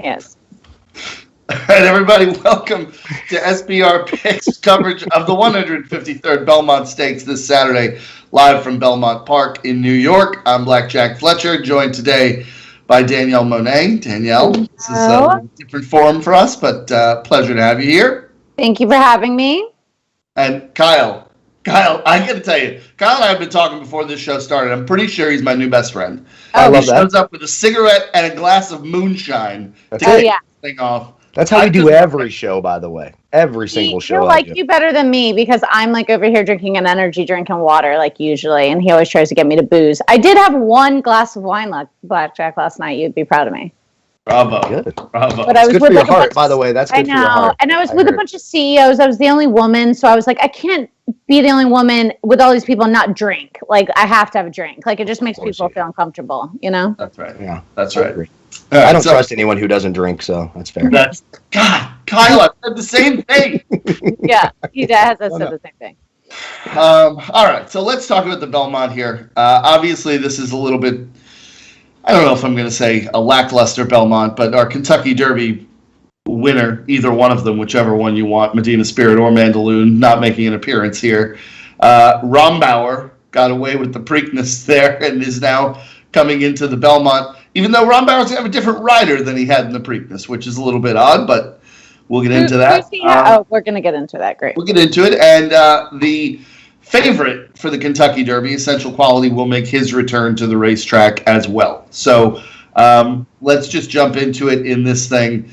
Yes. All right, everybody, welcome to SBR Picks coverage of the 153rd Belmont Stakes this Saturday, live from Belmont Park in New York. I'm BlackJack Fletcher, joined today by Danielle Moinet. Danielle, this is a different forum for us, but pleasure to have you here. Thank you for having me. And Kyle, I got to tell you, Kyle and I have been talking before this show started. I'm pretty sure he's my new best friend. I love that. He shows up with a cigarette and a glass of moonshine to get this thing off. That's how we do every show, by the way. Every single show. He'll like you better than me because I'm like over here drinking an energy drink and water like usually, and he always tries to get me to booze. I did have one glass of wine, BlackJack, last night. You'd be proud of me. Bravo. Good. Bravo. But I was good with for your heart, by the way. That's good for your heart. And I was with a bunch of CEOs. I was the only woman, so I was like, I can't be the only woman with all these people and not drink. Like, I have to have a drink. Like, it just makes people feel uncomfortable, you know? That's right. Yeah, that's right. I don't trust anyone who doesn't drink, so that's fair. God, Kyle, I said the same thing. Yeah, he has said the same thing. All right, so let's talk about the Belmont here. Obviously, this is a little bit, I don't know if I'm going to say a lackluster Belmont, but our Kentucky Derby winner, either one of them, whichever one you want, Medina Spirit or Mandaloun, not making an appearance here. Rombauer got away with the Preakness there and is now coming into the Belmont, even though Rombauer's going to have a different rider than he had in the Preakness, which is a little bit odd, but we'll get into that. We're going to get into that. Great. We'll get into it. And the favorite for the Kentucky Derby, Essential Quality, will make his return to the racetrack as well. So let's just jump into it in this thing.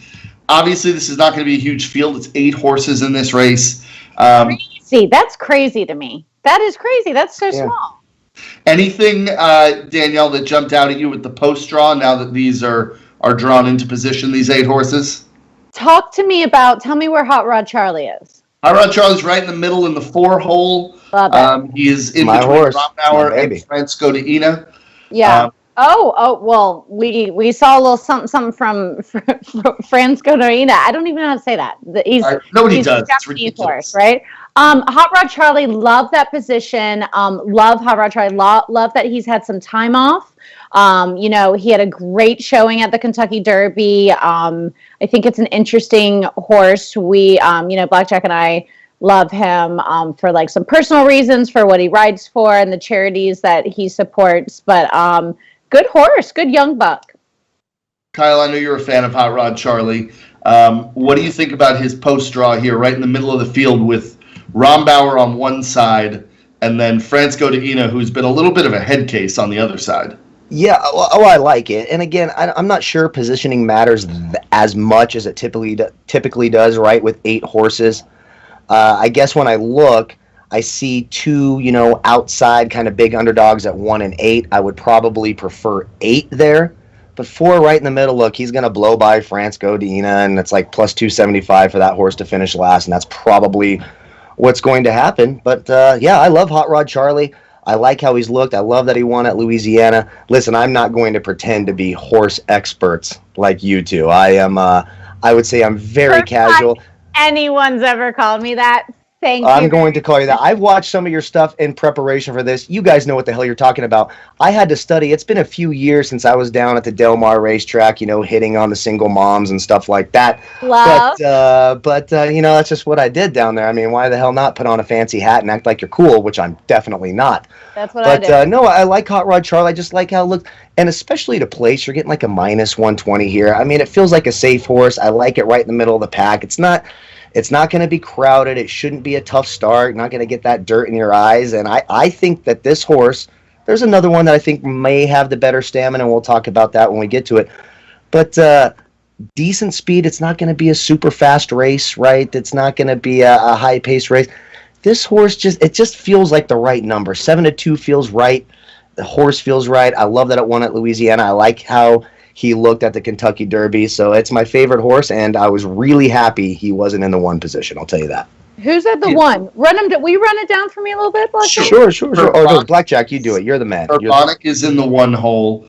Obviously, this is not going to be a huge field. It's 8 horses in this race. Crazy. That's crazy to me. That is crazy. That's so small. Anything, Danielle, that jumped out at you with the post draw now that these are drawn into position, these 8 horses? Tell me where Hot Rod Charlie is. Hot Rod Charlie's right in the middle in the 4-hole. He is in my between horse. Rombauer and Francisco de Ina. Yeah. Well, we saw a little something from Francisco de Ina. I don't even know how to say that. Nobody does. It's ridiculous. Horse, right? Hot Rod Charlie, love that position. Love Hot Rod Charlie. Love that he's had some time off. He had a great showing at the Kentucky Derby. I think it's an interesting horse. We, BlackJack and I love him for like some personal reasons for what he rides for and the charities that he supports. But good horse, good young buck. Kyle, I know you're a fan of Hot Rod Charlie. What do you think about his post draw here, right in the middle of the field with Rombauer on one side and then Francisco de Ina, who's been a little bit of a head case on the other side? Yeah, I like it. And again, I'm not sure positioning matters as much as it typically does, right, with 8 horses. I guess when I look, I see 2, outside kind of big underdogs at 1 and 8. I would probably prefer 8 there. But 4 right in the middle, look, he's going to blow by Francisco de Ina, and it's like plus 275 for that horse to finish last, and that's probably what's going to happen. But, I love Hot Rod Charlie. I like how he's looked. I love that he won at Louisiana. Listen, I'm not going to pretend to be horse experts like you two. I would say I'm very casual. Anyone's ever called me that? Thank you. I'm going to call you that. I've watched some of your stuff in preparation for this. You guys know what the hell you're talking about. I had to study. It's been a few years since I was down at the Del Mar racetrack, hitting on the single moms and stuff like that. Love. But that's just what I did down there. I mean, why the hell not put on a fancy hat and act like you're cool, which I'm definitely not. That's what I did. But no, I like Hot Rod Charlie. I just like how it looked. And especially to place, you're getting like a minus 120 here. I mean, it feels like a safe horse. I like it right in the middle of the pack. It's not going to be crowded. It shouldn't be a tough start. Not going to get that dirt in your eyes. And I think that this horse, there's another one that I think may have the better stamina, and we'll talk about that when we get to it. But decent speed. It's not going to be a super fast race, right? It's not going to be a high-paced race. This horse just feels like the right number. 7-2 feels right. The horse feels right. I love that it won at Louisiana. I like how he looked at the Kentucky Derby, so it's my favorite horse, and I was really happy he wasn't in the 1 position. I'll tell you that. Who's at the 1? Will you run it down for me a little bit, BlackJack? Sure. Oh, no, BlackJack, you do it. You're the man. Purviance is in the 1 hole,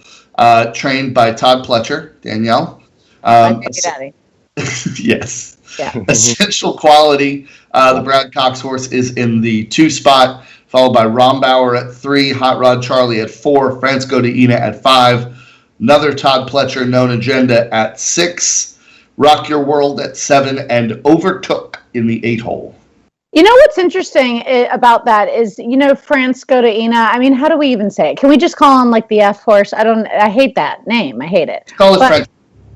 trained by Todd Pletcher. Danielle. My baby daddy. Yes. Yeah. Essential Quality. The Brad Cox horse is in the 2 spot, followed by Rombauer at 3, Hot Rod Charlie at 4, Francisco de Ina at 5. Another Todd Pletcher known agenda at 6. Rock Your World at 7, and Overtook in the 8-hole. You know what's interesting about that is, Francisco de Ina. I mean, how do we even say it? Can we just call him like the F horse? I hate that name. I hate it. Call it French.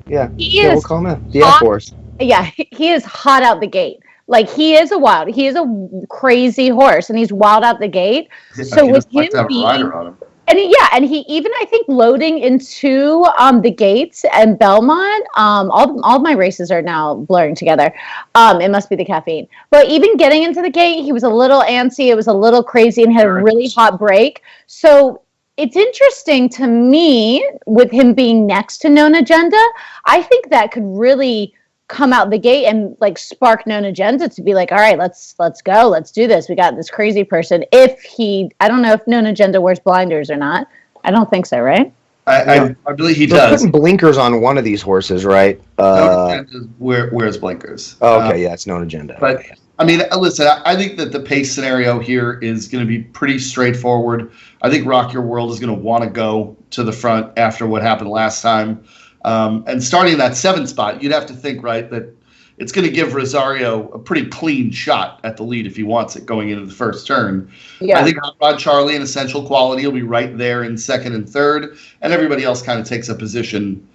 Yeah, we'll call him the F horse. Yeah, he is hot out the gate. Like he is a crazy horse, and he's wild out the gate. Yeah, so with him like to have a rider on him. And he even, I think, loading into the gates and Belmont. All my races are now blurring together. It must be the caffeine. But even getting into the gate, he was a little antsy. It was a little crazy, and had a really hot break. So it's interesting to me with him being next to Known Agenda. I think that could really come out the gate and like spark Known Agenda to be like, all right, let's go, let's do this. We got this crazy person. I don't know if Known Agenda wears blinders or not. I don't think so, right? I believe he They're does. putting blinkers on one of these horses, right? Known Agenda wears blinkers. Okay, yeah, it's Known Agenda. But I mean, listen, I think that the pace scenario here is going to be pretty straightforward. I think Rock Your World is going to want to go to the front after what happened last time. And starting in that 7 spot, you'd have to think, right, that it's going to give Rosario a pretty clean shot at the lead if he wants it going into the first turn. Yeah. I think Hot Rod Charlie and Essential Quality will be right there in 2nd and 3rd, and everybody else kind of takes a position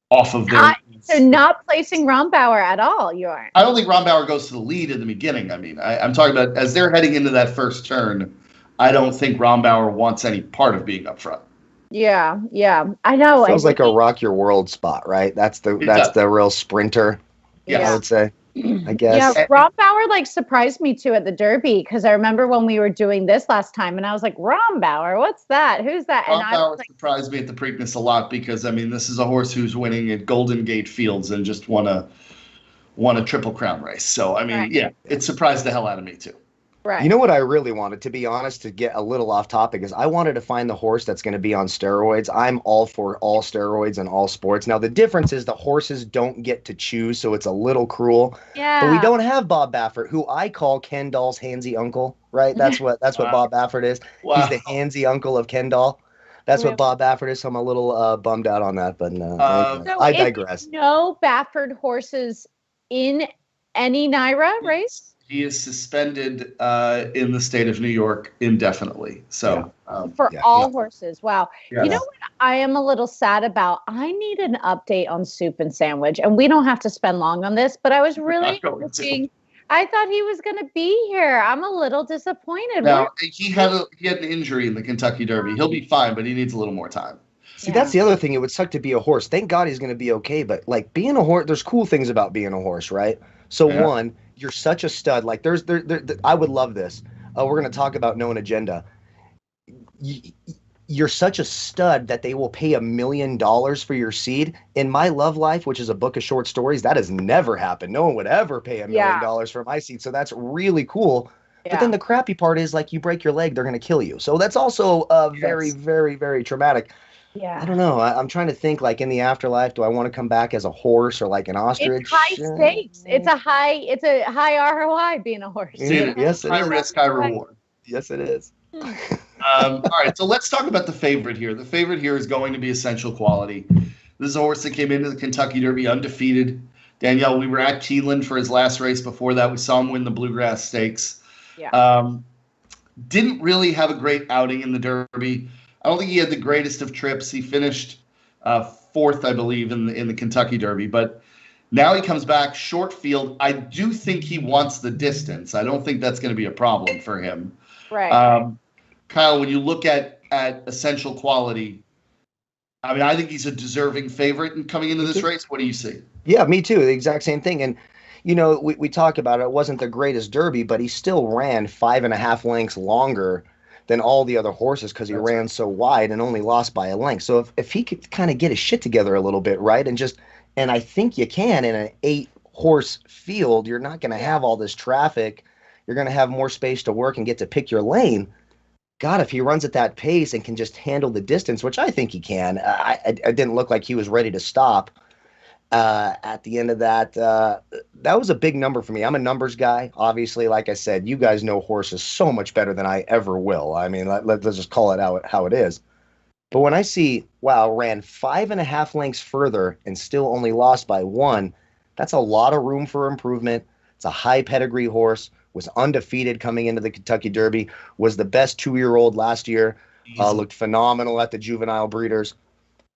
off of their. So not placing Rombauer at all, you aren't. I don't think Rombauer goes to the lead in the beginning. I mean, I'm talking about as they're heading into that first turn, I don't think Rombauer wants any part of being up front. Yeah, I know. Feels like a Rock Your World spot, right? That's the real sprinter. Yeah, I would say. I guess. Yeah, Rombauer surprised me too at the Derby, because I remember when we were doing this last time, and I was like, Rombauer, what's that? Who's that? Rombauer surprised me at the Preakness a lot, because I mean, this is a horse who's winning at Golden Gate Fields and just won a Triple Crown race. So I mean, yeah, it surprised the hell out of me too. Right. You know what I really wanted, to be honest, to get a little off topic, is I wanted to find the horse that's going to be on steroids. I'm all for all steroids and all sports. Now, the difference is the horses don't get to choose, so it's a little cruel. Yeah. But we don't have Bob Baffert, who I call Ken Dahl's handsy uncle, right? That's what Bob Baffert is. Wow. He's the handsy uncle of Ken Dahl. That's what Bob Baffert is. So I'm a little bummed out on that, but I digress. No Baffert horses in any NYRA race? He is suspended in the state of New York indefinitely. So for all horses. Wow. Yeah. You know what I am a little sad about? I need an update on Soup and Sandwich, and we don't have to spend long on this, but I was really looking. I thought he was going to be here. I'm a little disappointed. No, he had an injury in the Kentucky Derby. He'll be fine, but he needs a little more time. See, that's the other thing. It would suck to be a horse. Thank God he's going to be okay. But like being a horse, there's cool things about being a horse, right? So one, you're such a stud. Like I would love this. We're going to talk about Known Agenda. You're such a stud that they will pay $1 million for your seed. In my love life, which is a book of short stories, that has never happened. No one would ever pay $1 million for my seed. So that's really cool. Yeah. But then the crappy part is, like, you break your leg, they're going to kill you. So that's also very, very, very traumatic. Yeah. I don't know. I'm trying to think, like, in the afterlife, do I want to come back as a horse or like an ostrich? It's high stakes. It's a high ROI being a horse. Yes, it high is. Risk, high reward. Yes, it is. All right, so let's talk about the favorite here. The favorite here is going to be Essential Quality. This is a horse that came into the Kentucky Derby undefeated. Danielle, we were at Keeneland for his last race. Before that, we saw him win the Bluegrass Stakes. Yeah. Didn't really have a great outing in the Derby. I don't think he had the greatest of trips. He finished 4th, I believe, in the Kentucky Derby. But now he comes back, short field. I do think he wants the distance. I don't think that's going to be a problem for him. Right. Kyle, when you look at Essential Quality, I mean, I think he's a deserving favorite in coming into this race. What do you see? Yeah, me too. The exact same thing. And, you know, we talk about it wasn't the greatest Derby, but he still ran 5.5 lengths longer than all the other horses because he ran so wide and only lost by a length. So if he could kind of get his shit together a little bit, right, and I think you can in an 8-horse field, you're not going to have all this traffic. You're going to have more space to work and get to pick your lane. God, if he runs at that pace and can just handle the distance, which I think he can, I didn't look like he was ready to stop. At the end of that, that was a big number for me. I'm a numbers guy. Obviously, like I said, you guys know horses so much better than I ever will. I mean, let's just call it how it is. But when I see, wow, ran 5.5 lengths further and still only lost by one, that's a lot of room for improvement. It's a high pedigree horse, was undefeated coming into the Kentucky Derby, was the best 2-year-old last year, looked phenomenal at the juvenile breeders.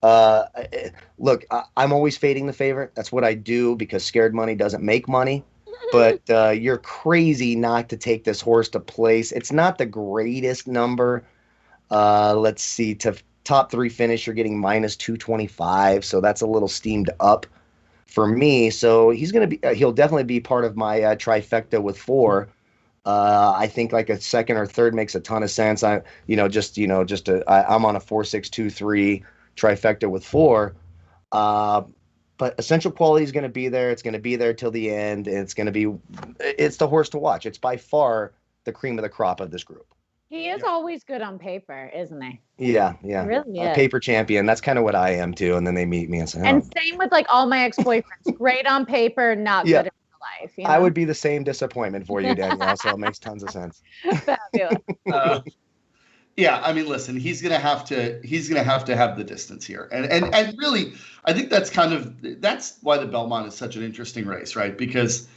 Uh, Look, I'm always fading the favorite. That's what I do because scared money doesn't make money. But you're crazy not to take this horse to place. It's not the greatest number. Let's see, to top three finish, you're getting minus 225, so that's a little steamed up for me. So he'll definitely be part of my trifecta with four. I think like a second or third makes a ton of sense. I'm on a 4-6-2-3 trifecta with four. But essential quality is going to be there. It's going to be there till the end. It's the horse to watch. It's by far the cream of the crop of this group. He is always good on paper, isn't he? Yeah. He really is. Paper champion. That's kind of what I am too. And then they meet me and say, and same with like all my ex-boyfriends. Great on paper, not good in real life. You know? I would be the same disappointment for you, Danielle. So it makes tons of sense. Fabulous. Yeah, I mean, listen, he's gonna have to have the distance here, and really, I think that's why the Belmont is such an interesting race, right? Because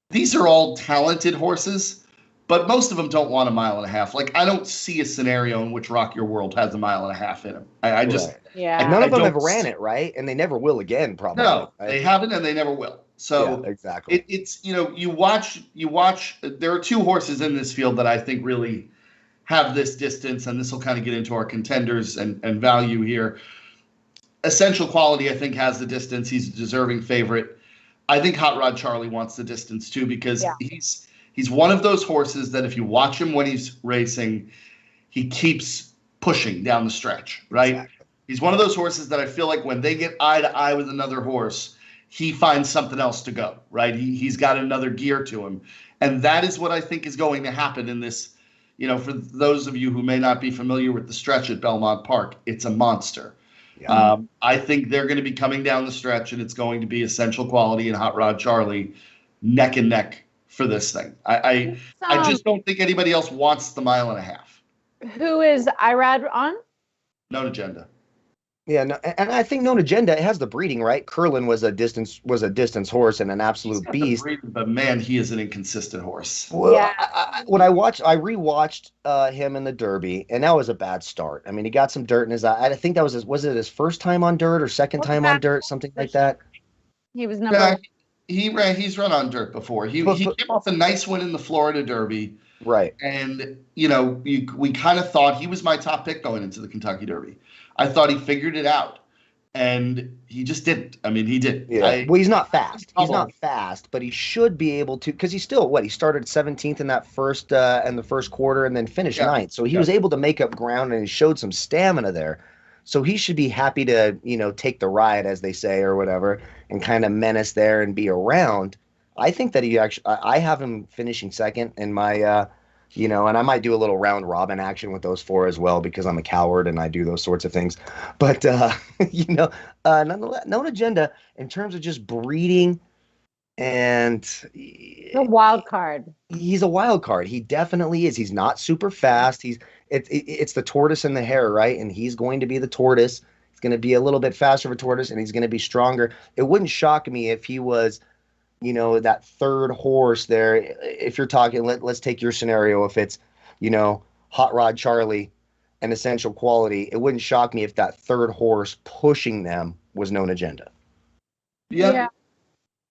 these are all talented horses, but most of them don't want a mile and a half. Like, I don't see a scenario in which Rock Your World has a mile and a half in him. I just none of them have ran it, right? And they never will again, probably. No, right? they haven't, and they never will. So exactly, it's you watch. There are two horses in this field that I think really have this distance, and this will kind of get into our contenders and value here. Essential Quality, I think, has the distance. He's a deserving favorite. I think Hot Rod Charlie wants the distance too, because he's one of those horses that if you watch him when he's racing, he keeps pushing down the stretch, right? Exactly. He's one of those horses that I feel like when they get eye to eye with another horse, he finds something else to go, right? He's got another gear to him. And that is what I think is going to happen in this. You know, for those of you who may not be familiar with the stretch at Belmont Park, it's a monster. Yeah. I think they're going to be coming down the stretch, and it's going to be Essential Quality and Hot Rod Charlie neck and neck for this thing. I just don't think anybody else wants the mile and a half. Who is Irad on? No agenda. Yeah, no, and I think Known Agenda, it has the breeding, right? Curlin was a distance horse and an absolute beast. Breeding, but man, he is an inconsistent horse. Well, yeah. I rewatched him in the Derby, and that was a bad start. I mean, he got some dirt in his eye. I think that was his first time on dirt or second time on dirt, something like that. He was number. He's run on dirt before. He came off a nice win in the Florida Derby. Right. And, we kind of thought he was my top pick going into the Kentucky Derby. I thought he figured it out, and he just didn't. I mean, he did. Yeah. Well, he's not fast. He's not fast, but he should be able to, because he's still, he started 17th in that first in the first quarter and then finished 9th. So he was able to make up ground, and he showed some stamina there. So he should be happy to, take the ride, as they say, or whatever, and kind of menace there and be around. I think that I have him finishing second in my, and I might do a little round robin action with those four as well, because I'm a coward and I do those sorts of things. But, nonetheless, Known Agenda, in terms of just breeding and a wild card. He's a wild card. He definitely is. He's not super fast. It's the tortoise and the hare, right? And he's going to be the tortoise. He's going to be a little bit faster of a tortoise, and he's going to be stronger. It wouldn't shock me if he was, that third horse there. If you're talking, let's take your scenario. If it's, Hot Rod Charlie and Essential Quality, it wouldn't shock me if that third horse pushing them was Known Agenda. Yeah.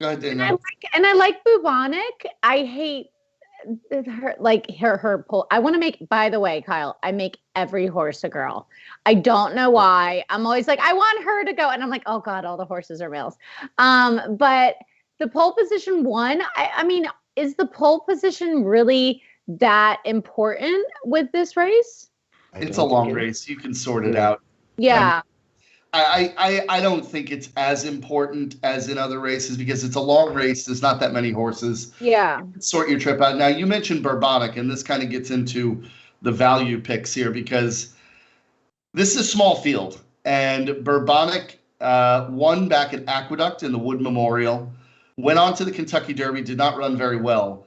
Go ahead, Danielle. And I like Bubonic. I hate her pull. I want to make, by the way, Kyle, I make every horse a girl. I don't know why. I'm always like, I want her to go. And I'm like, oh God, all the horses are males. But the pole position one, I mean, is the pole position really that important with this race? It's a long race. You can sort it out. Yeah. I don't think it's as important as in other races because it's a long race. There's not that many horses. Yeah. You can sort your trip out. Now, you mentioned Bourbonic, and this kind of gets into the value picks here because this is a small field. And Bourbonic won back at Aqueduct in the Wood Memorial. Went on to the Kentucky Derby, did not run very well,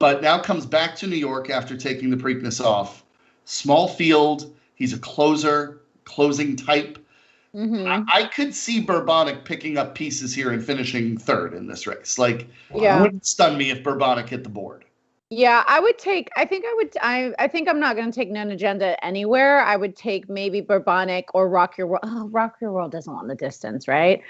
but now comes back to New York after taking the Preakness off. Small field, he's a closer, closing type. Mm-hmm. I could see Bourbonic picking up pieces here and finishing third in this race. Like, Yeah. it wouldn't stun me if Bourbonic hit the board. Yeah, I think I'm not going to take Known Agenda anywhere. I would take maybe Bourbonic or Rock Your World. Oh, Rock Your World doesn't want the distance, right?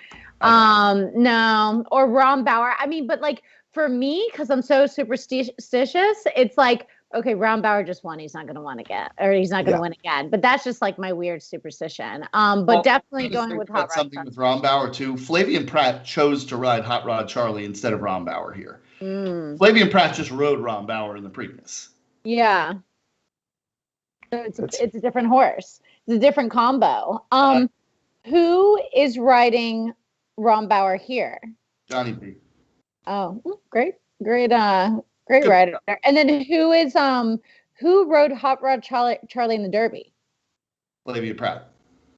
No, or Ron Bauer. I mean, but like for me, because I'm so superstitious, it's like, okay, Ron Bauer just won. He's not going to win again, or he's not going to win again. But that's just like my weird superstition. But definitely going with Hot Rod something Charlie. with Ron Bauer too. Flavian Pratt chose to ride Hot Rod Charlie instead of Ron Bauer here. Flavian Pratt just rode Ron Bauer in the previous. Yeah. So it's a different horse. It's a different combo. Who is riding Ron Bauer here? Johnny B. Oh, great rider. And then who rode Hot Rod Charlie in the Derby? Flavian Pratt.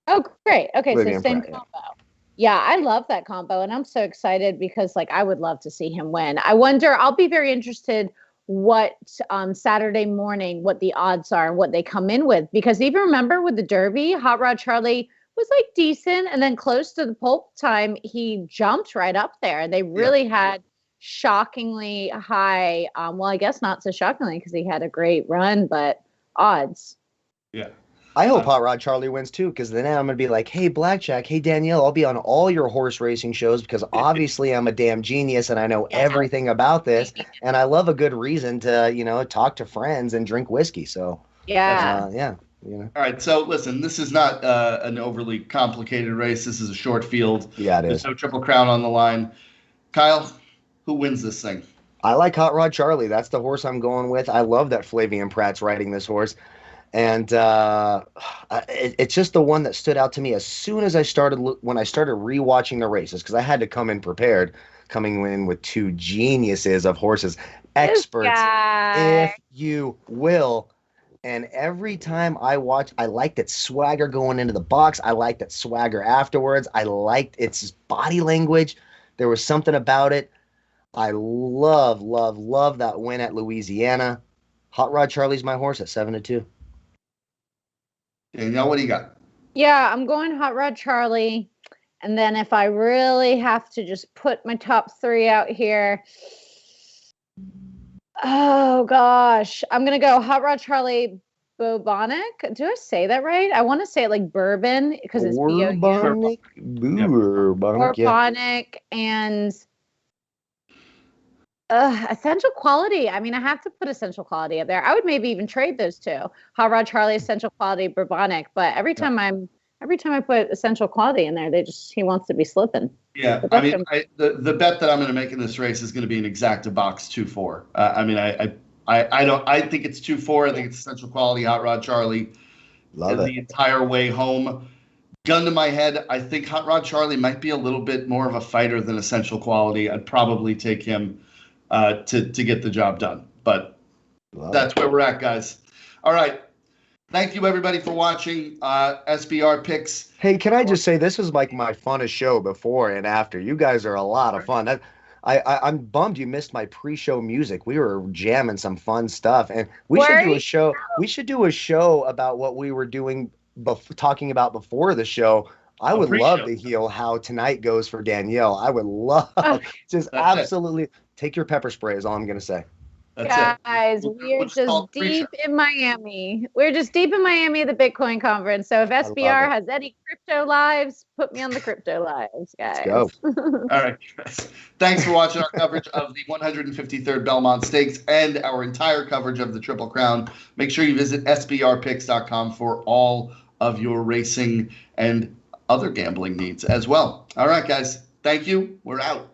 Oh, great. Okay, Flavian so same Pratt, combo. Yeah, I love that combo, and I'm so excited because like I would love to see him win. I'll be very interested what Saturday morning, what the odds are and what they come in with, because even remember with the Derby, Hot Rod Charlie was like decent, and then close to the pole time, he jumped right up there. They really had shockingly high, well, I guess not so shockingly because he had a great run, but odds. Yeah. I hope Hot Rod Charlie wins too, because then I'm going to be like, hey, BlackJack, hey, Danielle, I'll be on all your horse racing shows because obviously I'm a damn genius and I know everything about this. And I love a good reason to, talk to friends and drink whiskey. So, yeah. All right. So, listen, this is not an overly complicated race. This is a short field. Yeah, it is. There's no Triple Crown on the line. Kyle, who wins this thing? I like Hot Rod Charlie. That's the horse I'm going with. I love that Flavian Pratt's riding this horse. And it's just the one that stood out to me as soon as when I started rewatching the races, because I had to come in prepared, coming in with two geniuses of horses, experts, if you will. And every time I watch, I liked its swagger going into the box. I liked its swagger afterwards. I liked its body language. There was something about it. I love that win at Louisiana. Hot Rod Charlie's my horse at 7-2. Danielle, what do you got? Yeah, I'm going Hot Rod Charlie. And then if I really have to just put my top three out here, oh gosh, I'm going to go Hot Rod Charlie, Bourbonic. Do I say that right? I want to say it like bourbon because it's Bourbonic. Bourbonic and Essential Quality. I mean, I have to put Essential Quality up there. I would maybe even trade those two. Hot Rod Charlie, Essential Quality, Bourbonic. But every time I put Essential Quality in there, he wants to be slipping. Yeah, I mean, the bet that I'm going to make in this race is going to be an exacta box 2-4. I think it's 2-4. I think it's Essential Quality, Hot Rod Charlie, the entire way home. Gun to my head, I think Hot Rod Charlie might be a little bit more of a fighter than Essential Quality. I'd probably take him to get the job done. But that's where we're at, guys. All right. Thank you, everybody, for watching SBR Picks. Hey, can I just say, this was like my funnest show before and after. You guys are a lot of fun. I'm bummed you missed my pre-show music. We were jamming some fun stuff. And we should do a show. We should do a show about what we were doing, talking about before the show. I would love to hear how tonight goes for Danielle. I would love absolutely take your pepper spray is all I'm going to say. Guys, we're just deep in Miami. We're just deep in Miami at the Bitcoin conference. So if SBR has any crypto lives, put me on the crypto lives, guys. Let's go. All right, guys. Thanks for watching our coverage of the 153rd Belmont Stakes and our entire coverage of the Triple Crown. Make sure you visit sbrpicks.com for all of your racing and other gambling needs as well. All right, guys. Thank you. We're out.